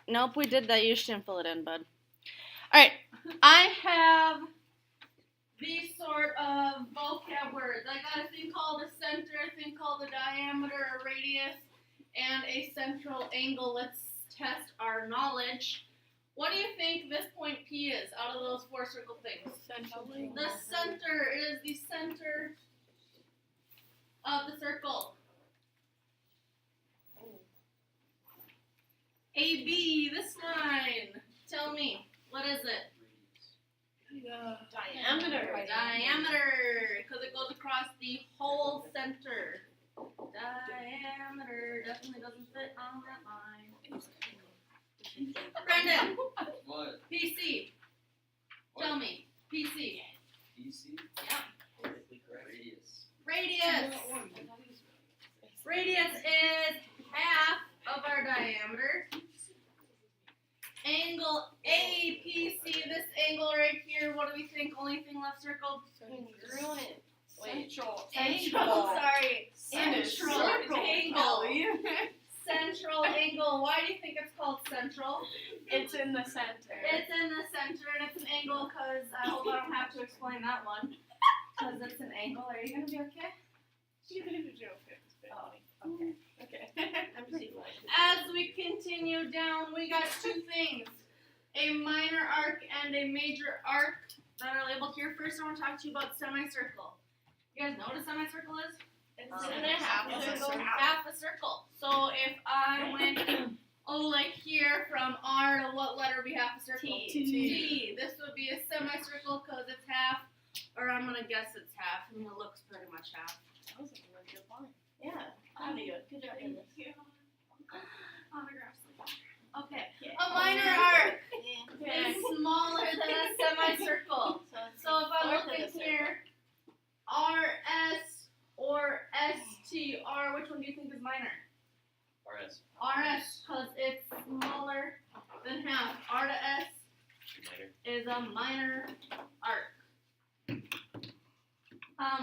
Nope, we did that. You just didn't fill it in, bud. All right. I have these sort of vocab words. I got a thing called a center, a thing called a diameter, a radius, and a central angle. Let's test our knowledge. What do you think this point P is out of those four circle things? The center is the center of the circle. AB, this line. Tell me, what is it? Diameter. Diameter, because it goes across the whole center. Diameter definitely doesn't fit on that line. Brendan. What? PC. What? Tell me. PC. PC? Yeah. Radius. Radius. Radius is half of our diameter. Angle APC, this angle right here, what do we think? Only thing left circled? Congruent. Central. Central. Sorry. And Central circle, angle. Central angle. Why do you think it's called central? It's in the center. It's in the center and it's an angle because I hope I don't have to explain that one. Because it's an angle. Are you going to be okay? Oh, okay. Okay. I'm pretty fine. As we continue down, we got two things. A minor arc and a major arc that are labeled here. First, I want to talk to you about semicircle. You guys know what a semicircle is? It's half a circle. So if I went, like here from R to what letter would be half a circle? T. This would be a semicircle because it's half, or I'm going to guess it's half. I mean, it looks pretty much half. That was a really good one. Yeah. Good job. Autographs. Okay. A minor arc Yeah. is smaller than a semicircle. So if I look in here, RS or STR, which one do you think is minor? RS. RS, because it's smaller than half. R to S Minor. is a minor arc.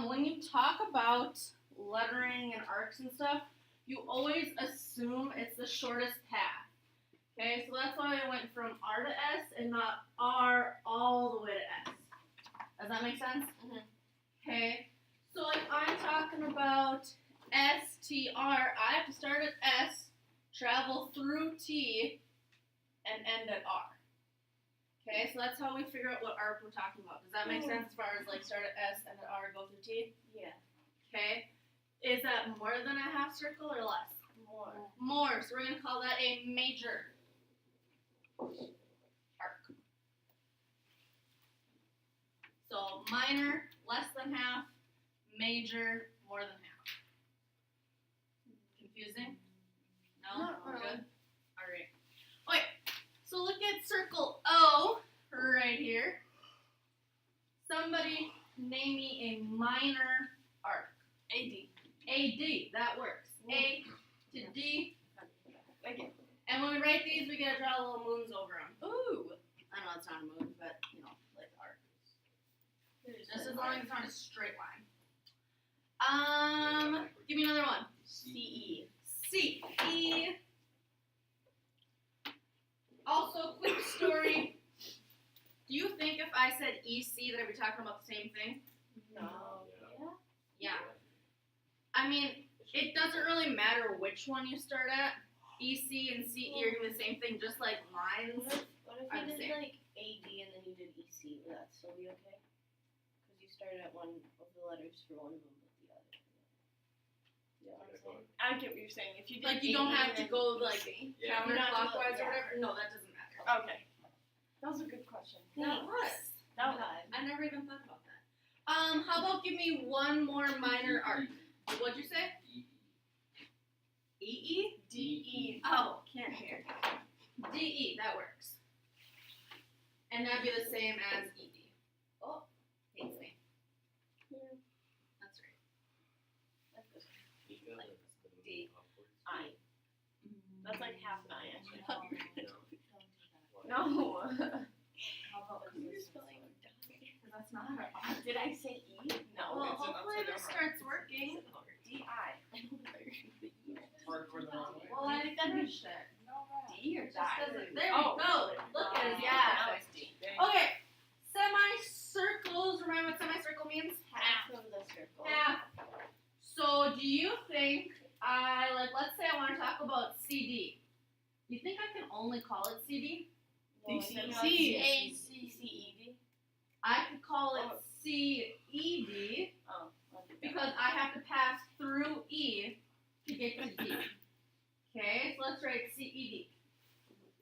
When you talk about lettering and arcs and stuff, you always assume it's the shortest path. Okay, so that's why I went from R to S and not R all the way to S. Does that make sense? Mhm. Okay, so if I'm talking about STR, I have to start at S, travel through T, and end at R. Okay, so that's how we figure out what arc we're talking about. Does that make sense as far as like start at S, end at R, go through T? Yeah. Okay, is that more than a half circle or less? More. More, so we're going to call that a major arc. So minor, less than half, major, more than half. Confusing? No? Not really. Good? Alright. Okay, so look at circle O right here. Somebody name me a minor arc. AD. AD, that works. A to D. Okay. And when we write these, we gotta draw little moons over them. Ooh. I know it's not a moon, but like arc. Just as long as it's not a straight line. Give me another one. CE. CE. Also, quick story. Do you think if I said EC that I'd be talking about the same thing? No. Yeah. I mean, it doesn't really matter which one you start at. EC and CE are doing the same thing, just like lines. What if I'm you did saying. like AD and then you did EC? Would that still be okay? Because you started at one of the letters for one of them, but the other. You know what I'm saying? I get what you're saying. If you did Like, you don't have to go, like, Yeah. counterclockwise or Yeah. whatever. No, that doesn't matter. Okay. That was a good question. That was. That was. I never even thought about that. How about give me one more minor arc? What'd you say? EE? DE. Oh, can't hear. DE, that works. And that'd be the same as ED. Oh, hates me. That's right. D. I. That's like half an I actually. No. No. How about this? Because that's not our R. Did I say E? No. Well, hopefully this starts working. DI. Well, I finished it. D or doesn't. There we go. Look at it. Yeah, Yeah. that was deep. Okay. Semicircles. Remember what semicircle means? Half of the circle. Half. So do you think let's say I want to talk about CD. Do you think I can only call it CD? Well, DCC. then how do you say CED? I could call it CED Oh, I'll do that. because I have to pass through E to get to D. Okay, so let's write CED.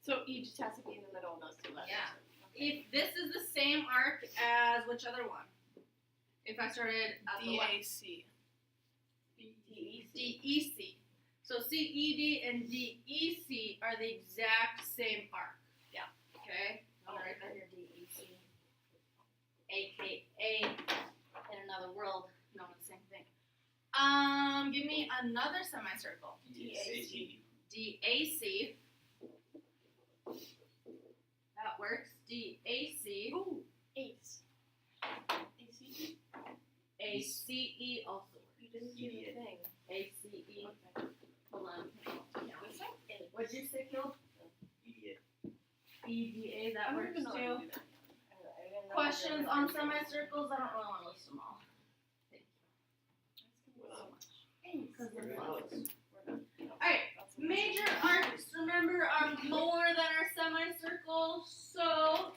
So E just has to be in the middle of those two letters. Yeah. If this is the same arc as which other one? If I started at the left. DAC. DEC. So CED and DEC are the exact same arc. Yeah. Okay? I'm gonna write that here, DEC. AKA in another world known as the same thing. Give me another semicircle. DAC. DAC. That works. DAC. Ooh, ACE. ACE. ACE also works. You didn't do the thing. ACE. Okay. Hold on. This one? What'd you say, Kill? Idiot. EDA, that I don't works even know how too. to do that. I didn't know Questions that. on semicircles? I don't really want to list them all. Because they're fun. Alright, major arcs, remember, are more than our semicircle, so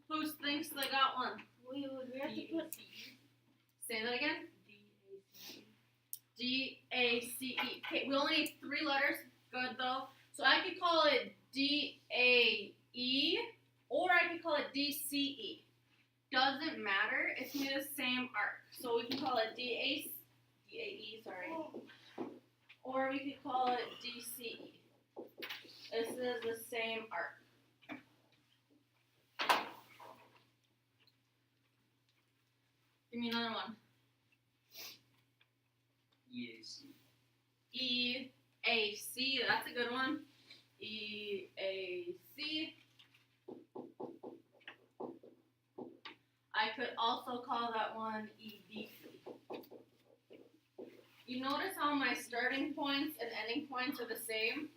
who thinks they got one? We have to put Say that again. DACE. Okay, we only need 3 letters. Good though. So I could call it DAE or I could call it DCE. Doesn't matter. It's made the same arc. So we can call it DAE, sorry. Or we could call it DCE. This is the same arc. Give me another one. EAC. EAC, that's a good one. EAC. I could also call that one EDC. You notice how my starting points and ending points are the same?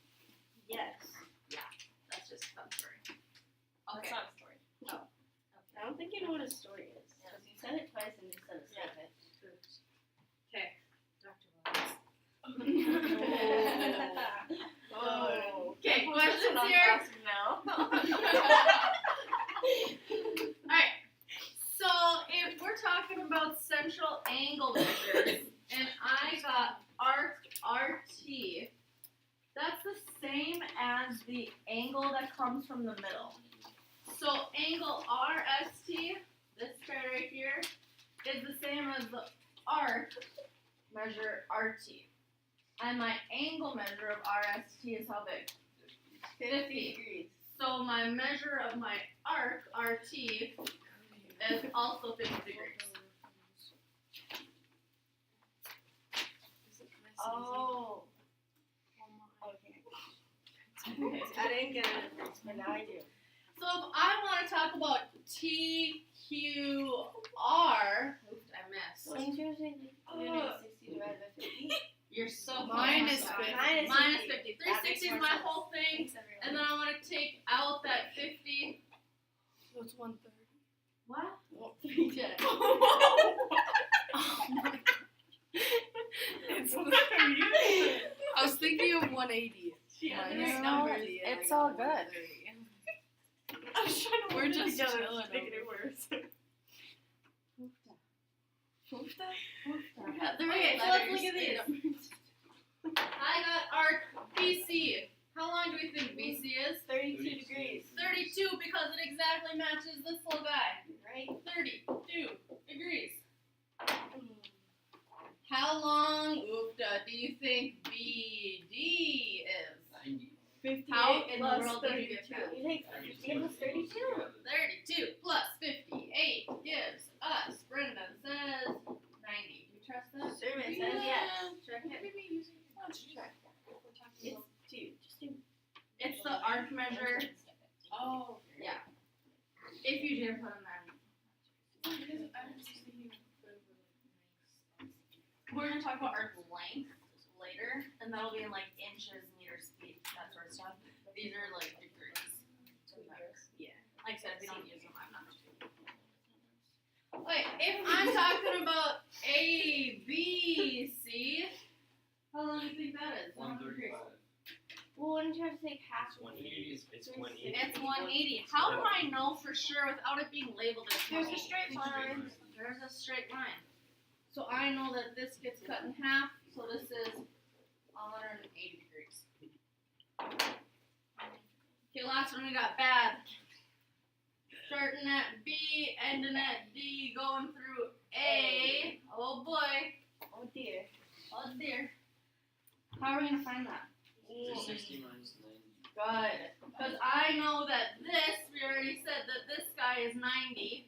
yes. That's just fun story. That's Okay. not a story. I don't think you know what a story is. Because you said it twice and you said a statement. Okay. Dr. Oh. Okay, questions I'm here? passive now. Alright, so if we're talking about central angle measures, and I got arc RT, that's the same as the angle that comes from the middle. So angle RST, this part right here, is the same as the arc measure RT. And my angle measure of RST is how big? 50 degrees. So my measure of my arc, RT, is also 50 degrees. Oh. Okay. I didn't get it at first, but now I do. So if I want to talk about TQR, oops, I missed. Wouldn't you say unit 60 divided by 50? You're so Minus close. 50. Minus 50. That makes 360 is more my sense. whole thing, and then I want to take out that 50. So it's 1/3. What? Well, 3 times. Oh my god. It's I was thinking of 180. Yeah, Minus there's numbers. it's all good. I was trying to We're work just together chilling to make it worse. Yeah, okay, so let's look at these. I got arc BC. How long do we think BC is? 32 degrees. 32 because it exactly matches this little guy. Right? 32 degrees. How long, do you think BD is? 90. 58 How in the plus world did you 32. get that? You take 58 plus 32. 32 plus 58 gives us, Brendan says, 90. Do you trust that? Survey says yes. Check it. It's 2. Just do. It's the arc measure. Oh. Yeah. If you didn't put in that. We're gonna talk about arc length later, and that'll be in like inches, meters, feet, that sort of stuff. These are like degrees. if I'm talking about A, B, C, how long do you think that is? 135. Well, wouldn't you have to take half It's of 180. it? It's 180. It's 180. How do I know for sure without it being labeled as There's a 180? straight line. There's a straight line. So I know that this gets cut in half, so this is 180 degrees. Okay, last one we got bad. Starting at B, ending at D, going through A. Oh boy. Oh dear. Oh dear. How are we gonna find that? 360 minus 90. Good. Because I know that this, we already said that this guy is 90.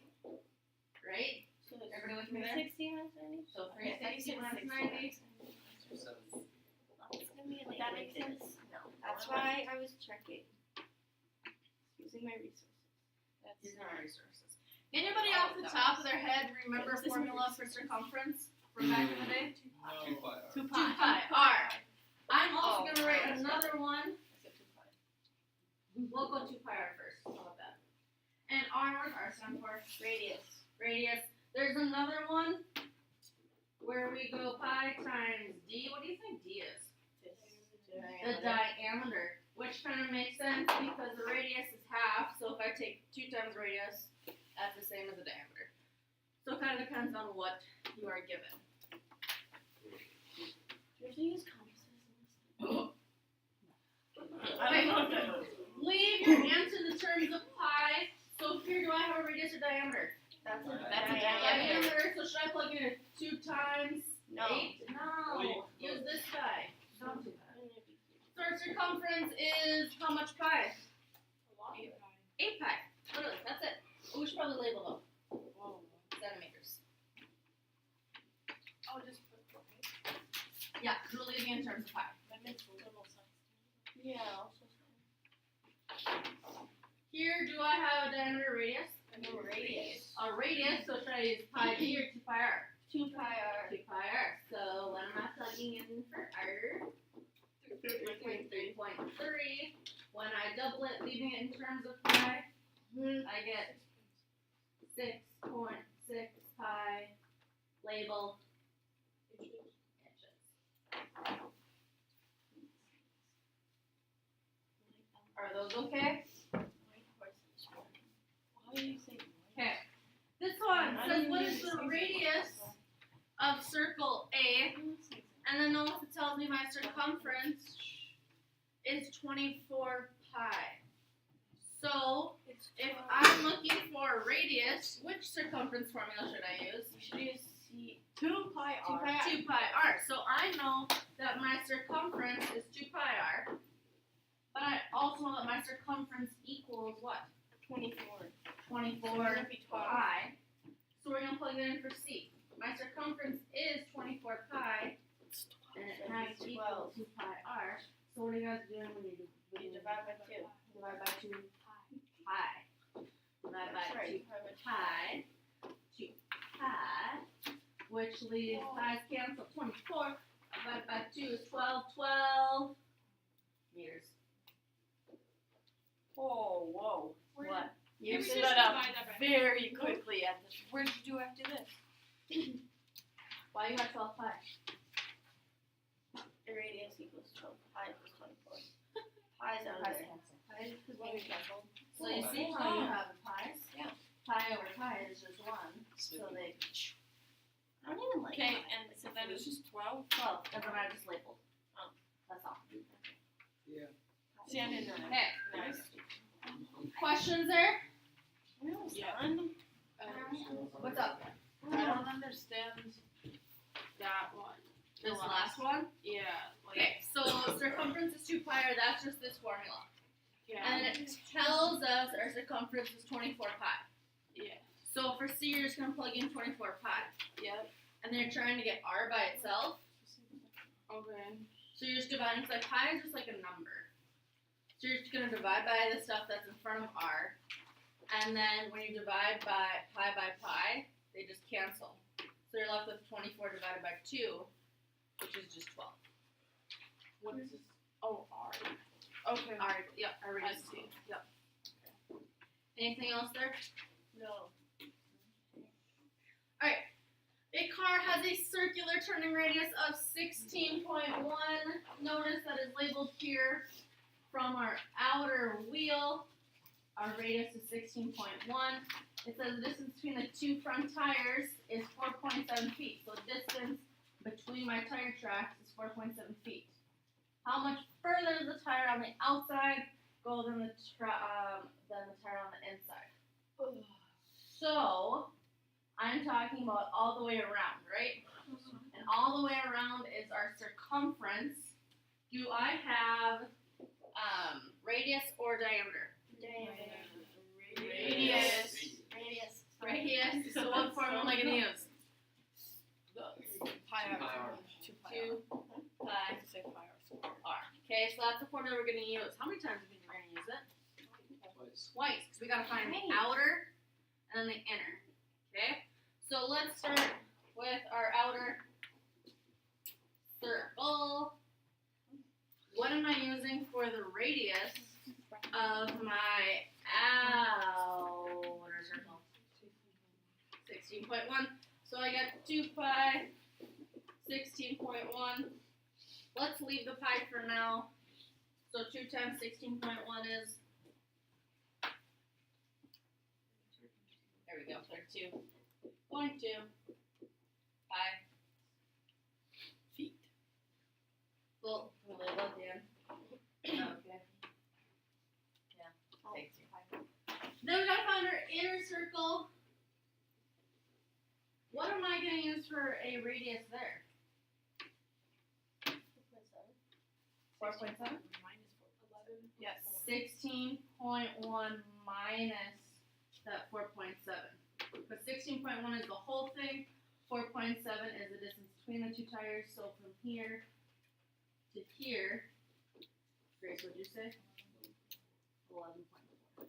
Right? So it's Everybody with me there? 360 minus 90? So Okay, I thought you 360 said minus 60 90. 270. It's gonna be Would that make sense? No. That's why I was checking. Using my resources. That's Using our resources. Anybody off the top of their head remember This is formula for circumference from back in the day? 2 pi r. 2 pi r. I'm also going to write another one. We'll go 2 pi r first. How about that? And r, what does r stand for? radius. Radius. There's another one where we go pi times d. What do you think d is? The diameter. Which kind of makes sense because the radius is half. So if I take 2 times radius, that's the same as the diameter. So it kind of depends on what you are given. There's use compasses. Leave your answer in the terms of pi. So here, do I have a radius or diameter? That's a Diameter. So should I plug in 2 times No. 8? No. Wait. Use this guy. Don't do that. So our circumference is how much pi? 8 pi. Literally, that's it. Oh, we should probably label them. Centimeters. I'll just put Yeah, we're leaving in terms of pi. that makes a little sense. Yeah, also. Here, do I have a diameter radius? No radius. A radius, so should I use pi d or 2 pi r? 2 pi r. 2 pi r. So what am I plugging in for r? 3.3. When I double it, leaving it in terms of pi, I get 6.6 pi label inches. Are those okay? Why do you say Okay. This one says what is the radius of circle A? And then notice it tells me my circumference is 24 pi. So, if I'm looking for a radius, which circumference formula should I use? You should use C. 2 pi r. 2 pi r. So I know that my circumference is 2 pi r. But I also know that my circumference equals what? 24. 24 That'd be 12. pi. So we're going to plug it in for C. My circumference is 24 pi. And it So has it's to equal 2 pi r. So what are you guys doing when you You divide by 2. divide by 2 pi? Divide by Sorry, 2 pi. 2 pi. Which leaves pi's cancel 24. Divided by 2 is 12 meters. Whoa. What? You Maybe split just up divide that by- very quickly at this. Where did you do after this? Why you got 12 pi? The radius equals 12. Pi equals 24. Pi's out of Pi's there. cancel. Because when we canceled. So you see how you have pi's? Yeah. Pi over pi is just 1. So they I don't even like Okay, pi. and so then it's just 12. 12. And then I just labeled. Oh. That's all. See, I didn't know that. Okay. Nice. Questions there? No, Yeah. son. What's up? I don't understand that one. This last one? Yeah. Okay, so circumference is 2 pi, or that's just this formula. Yeah. And then it tells us our circumference is 24 pi. Yeah. So for C, you're just going to plug in 24 pi. Yep. And then you're trying to get R by itself. Okay. So you're just dividing, because like pi is just like a number. So you're just going to divide by the stuff that's in front of R. And then when you divide by pi, they just cancel. So you're left with 24 divided by 2, which is just 12. What is this? Oh, R. Okay. R, yep, I already I just see. Yep. Anything else there? No. Alright, A car has a circular turning radius of 16.1. Notice that is labeled here from our outer wheel. Our radius is 16.1. It says the distance between the two front tires is 4.7 feet. So the distance between my tire tracks is 4.7 feet. How much further does the tire on the outside go than the tire on the inside? So I'm talking about all the way around, right? And all the way around is our circumference. Do I have radius or diameter? Radius. Radius. So what formula am I going to use? Pi r. 2 pi r. 2 pi Say pi r squared. r. Okay, so that's the formula we're going to use. How many times do you think we're going to use it? Twice. Twice, because we got to find the Right. outer and the inner. Okay, so let's start with our outer circle. What am I using for the radius of my outer circle? 16.1. So I got 2 pi, 16.1. Let's leave the pi for now. So 2 times 16.1 is, there we go, 32.2 pi. Feet. Well, we'll label it then. Okay. Oh, Thank you. Then we gotta find our inner circle. What am I gonna use for a radius there? 4.7? Minus 11. Yes. 16.1 minus that 4.7. Because 16.1 is the whole thing. 4.7 is the distance between the two tires. So from here to here, Grace, what'd you say? 11.4.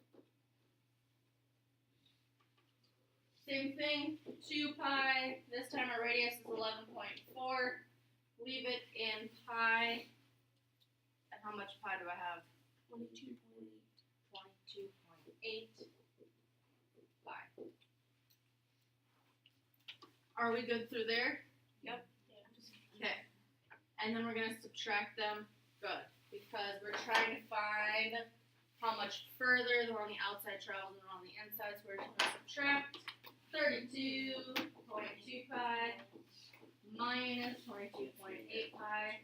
Same thing, 2 pi. This time our radius is 11.4. Leave it in pi. And how much pi do I have? 22.8 pi. Are we good through there? Yep. Okay. And then we're going to subtract them. Good. Because we're trying to find how much further the one on the outside travels than the one on the inside. So we're just going to subtract 32.2 pi minus 22.8 pi.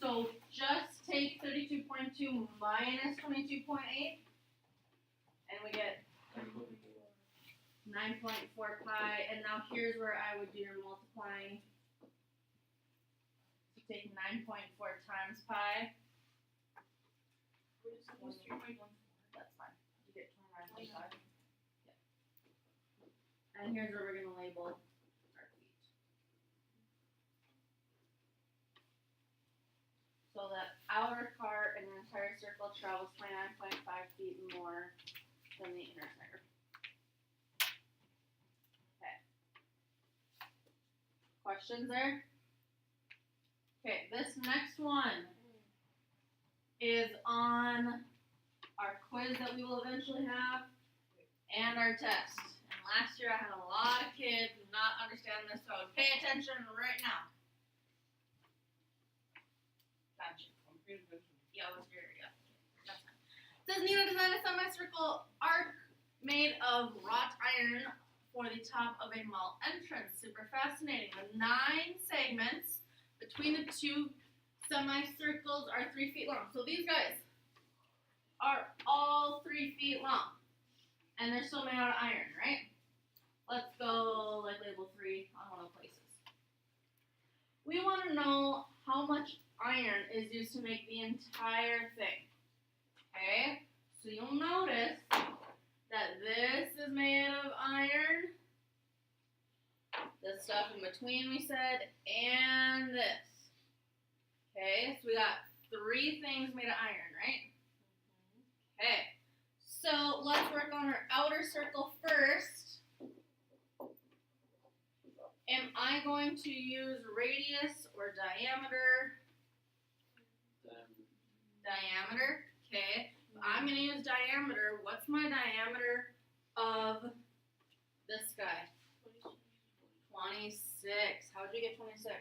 So just take 32.2 minus 22.8 and we get 9.4 pi. And now here's where I would do your multiplying. So take 9.4 times pi. That's fine. You get 29.5. Yeah. And here's where we're going to label our feet. So that outer part in an entire circle travels 29.5 feet more than the inner tire. Okay. Questions there? Okay, this next one is on our quiz that we will eventually have and our test. And last year I had a lot of kids not understand this, so I would pay attention right now. Gotcha. Yeah, it was very, yeah. That's fine. It says Nina designed a semicircle arc made of wrought iron for the top of a mall entrance. Super fascinating. The 9 segments between the two semicircles are 3 feet long. So these guys are all 3 feet long. And they're still made out of iron, right? Let's go like label 3 on one of the places. We want to know how much iron is used to make the entire thing. Okay? So you'll notice that this is made of iron. The stuff in between we said, and this. Okay, so we got 3 things made of iron, right? Okay, so let's work on our outer circle first. Am I going to use radius or diameter? Diameter, okay. I'm going to use diameter. What's my diameter of this guy? 26. How'd you get 26?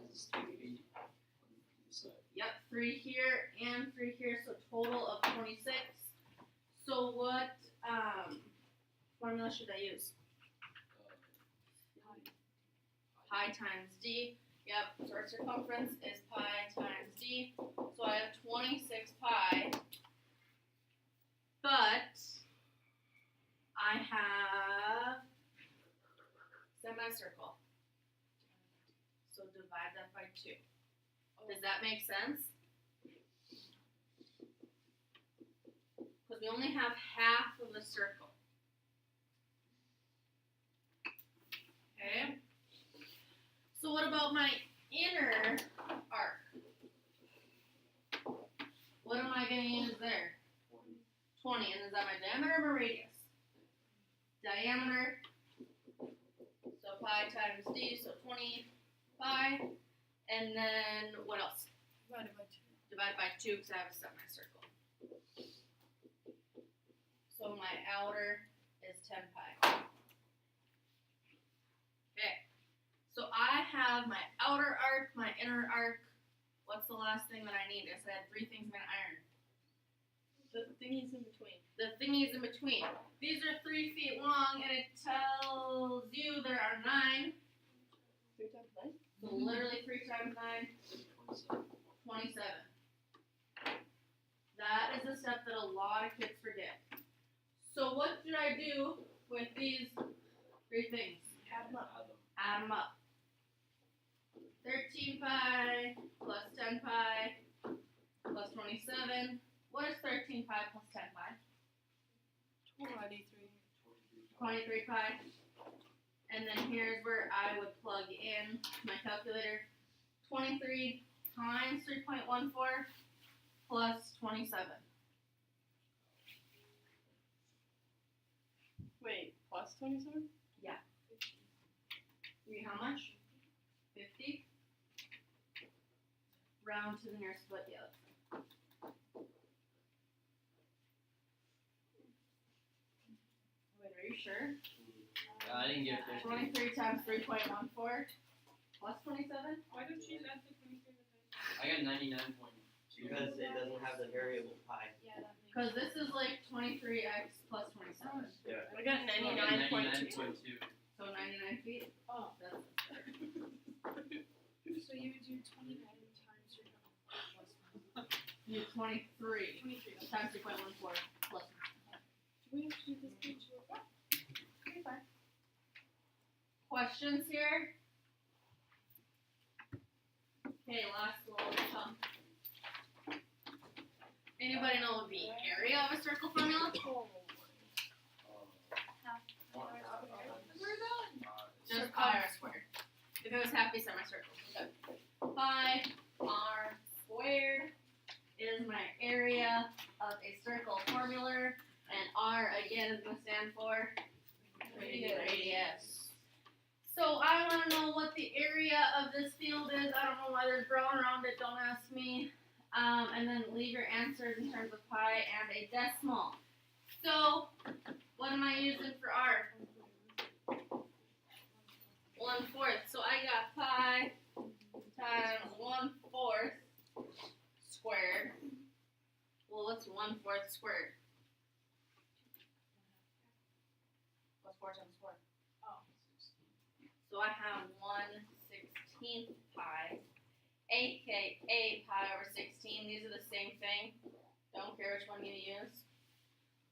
It's 3 feet on the side. Yep, 3 here and 3 here, so total of 26. So what formula should I use? Pi times d. Yep, so our circumference is pi times d. So I have 26 pi. But I have semicircle. So divide that by 2. Does that make sense? Because we only have half of a circle. Okay. So what about my inner arc? What am I going to use there? 20. And is that my diameter or my radius? Diameter. So pi times d, so 20 pi. And then what else? Divided by 2. Divide by 2 because I have a semicircle. So my outer is 10 pi. Okay. So I have my outer arc, my inner arc. What's the last thing that I need? I said 3 things I'm going to iron. The thingies in between. The thingies in between. These are 3 feet long, and it tells you there are 9. 3 times 9? So literally 3 times 9, 27. That is a step that a lot of kids forget. So what should I do with these 3 things? Add them up. Add them up. 13 pi plus 10 pi plus 27. What is 13 pi plus 10 pi? 23. 23 pi. And then here's where I would plug in my calculator. 23 times 3.14 plus 27. Wait, plus 27? How much? 50? Round to the nearest split, yeah. Wait, are you sure? I didn't get 50. 23 times 3.14 plus 27? Why don't you add the 23 with I got 99 points. Because it doesn't have the variable pi. Yeah, that makes Because this is like 23x plus 27. Yeah. I got 99.2. 99.2. So 99 feet? Oh. That's So you would do 29 times your plus you 23 23. times 3.14 plus. Do we have to do this page? Okay, fine. Questions here? Okay, last little sum. Anybody know the area of a circle formula? Just pi r squared. If it was happy semicircle. Okay. Pi r squared is my area of a circle formula, and r again is going to stand for radius. So I want to know what the area of this field is. I don't know why there's brown around it. Don't ask me. And then leave your answers in terms of pi and a decimal. So what am I using for r? 1/4. So I got pi times 1/4 squared. Well, what's 1/4 squared? What's 4 times 4? Oh. So I have 1/16 pi, aka pi over 16. These are the same thing. Don't care which one you use.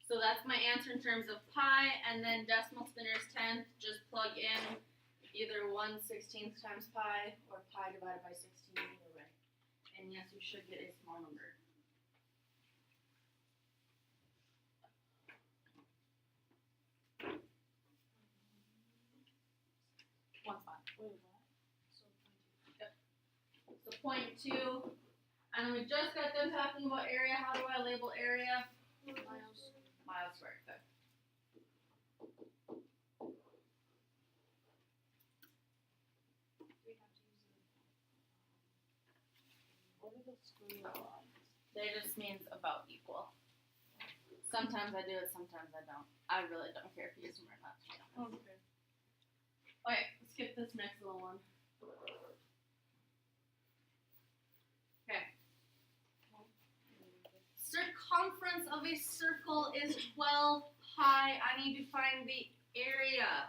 So that's my answer in terms of pi, and then decimal spinner's 10th. Just plug in either 1/16 times pi or pi divided by 16 either way. And yes, you should get a small number. One spot. Wait, what? So 22. So 0.2. And we just got done talking about area. How do I label area? Miles. Miles squared. Good. We have to use What are the square lines? They just means about equal. Sometimes I do it, sometimes I don't. I really don't care if you use them or not. To be honest. Okay. Okay, skip this next little one. Okay. Circumference of a circle is 12 pi. I need to find the area.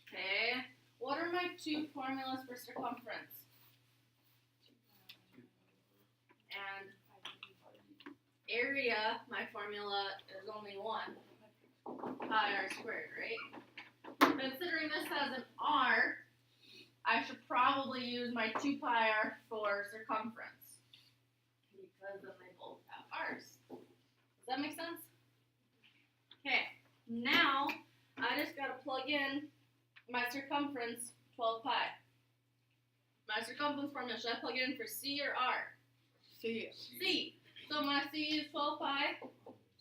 Okay. What are my two formulas for circumference? And area, my formula is only 1. Pi r squared, right? Considering this has an r, I should probably use my 2 pi r for circumference. Because then they both have r's. Does that make sense? Okay, now I just gotta plug in my circumference, 12 pi. My circumference formula, should I plug it in for C or R? C. C. So my C is 12 pi,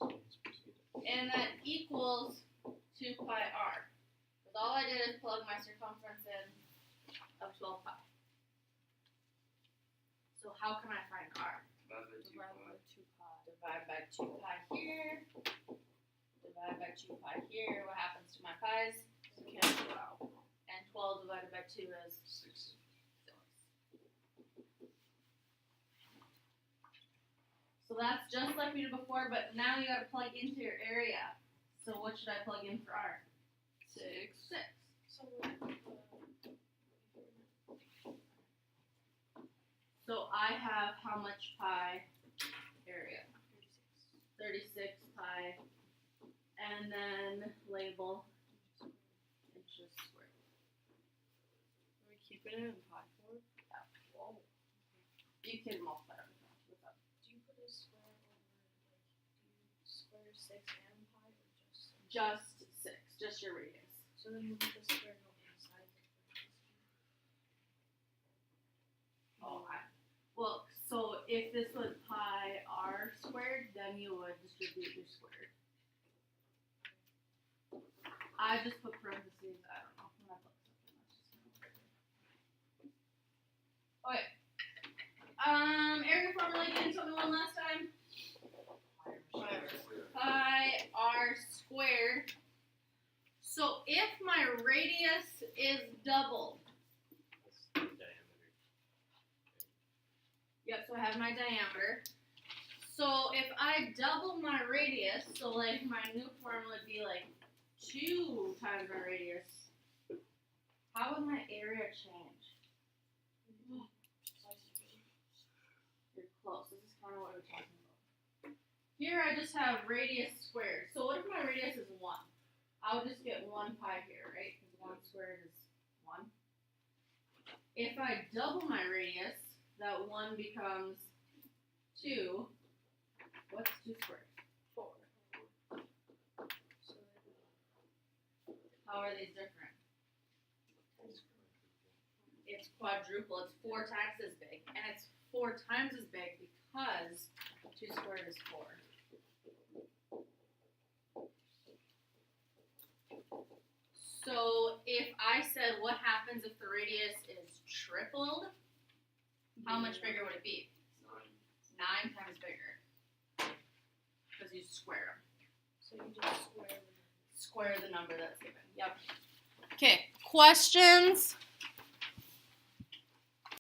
and that equals 2 pi r. Because all I did is plug my circumference in of 12 pi. So how can I find r? Divide by 2 pi here. Divide by 2 pi here. What happens to my pi's? Cancel out. And 12 divided by 2 is 6. 6. So that's just like we did before, but now you gotta plug into your area. So what should I plug in for r? 6. 6. So I have how much pi area? 36 pi. And then label inches squared. Are we keeping it in pi form? Whoa. You can multiply it with that. Do you put a square over, like, do you square 6 and pi, or just? Just 6, just your radius. So then you put the square go inside the parentheses. Oh, well, so if this was pi r squared, then you would distribute your squared. I just put parentheses, I don't know, when I put something, that's just okay. Area formula again, tell me one last time. Pi r squared. So if my radius is doubled, yep, so I have my diameter. So if I double my radius, so like my new formula would be like 2 times my radius, how would my area change? You're close. This is kind of what we're talking about. Here I just have radius squared. So what if my radius is 1? I would just get 1 pi here, right? Because 1 squared is 1. If I double my radius, that 1 becomes 2. What's 2 squared? 4. So How are these different? It's quadruple. It's 4 times as big. And it's 4 times as big because 2 squared is 4. So if I said what happens if the radius is tripled, how much bigger would it be? 9 times bigger. Because you square them. So you just square the Square the number that's given. Yep. Okay, questions?